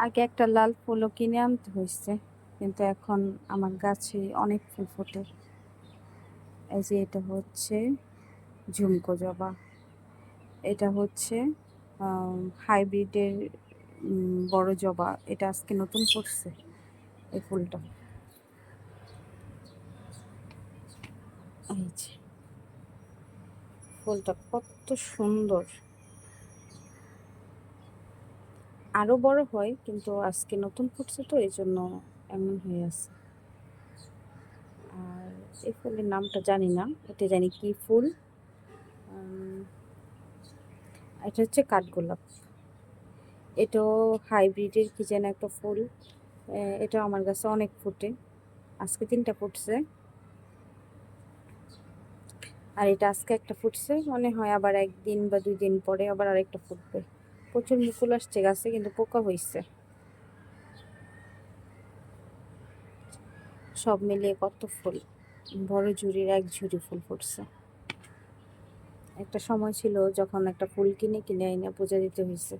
আগে একটা লাল ফুলও কিনে আনতে হয়েছে, কিন্তু এখন আমার গাছে অনেক ফুল ফোটে। এই যে এটা হচ্ছে ঝুমকো জবা, এটা হচ্ছে হাইব্রিডের বড় জবা। এটা আজকে নতুন ফুটছে এই ফুলটা। এই যে ফুলটা কত সুন্দর, আরো বড় হয় কিন্তু আজকে নতুন ফুটছে তো এই জন্য এমন হয়ে আছে। আর এই ফুলের নামটা জানি না, এটা জানি কি ফুল। এটা হচ্ছে কাঠগোলাপ। এটাও হাইব্রিডের কি যেন একটা ফুল। এটা আমার কাছে অনেক ফুটে, আজকে 3টা ফুটছে। আর এটা আজকে একটা ফুটছে, মনে হয় আবার 1 দিন বা 2 দিন পরে আবার আরেকটা ফুটবে। প্রচুর মুকুল আসছে গাছে, কিন্তু পোকা হয়েছে। সব মিলিয়ে কত ফুল, বড় ঝুড়ির 1 ঝুড়ি ফুল ফুটছে। একটা সময় ছিল যখন একটা ফুল কিনে কিনে এনে পূজা দিতে হয়েছে।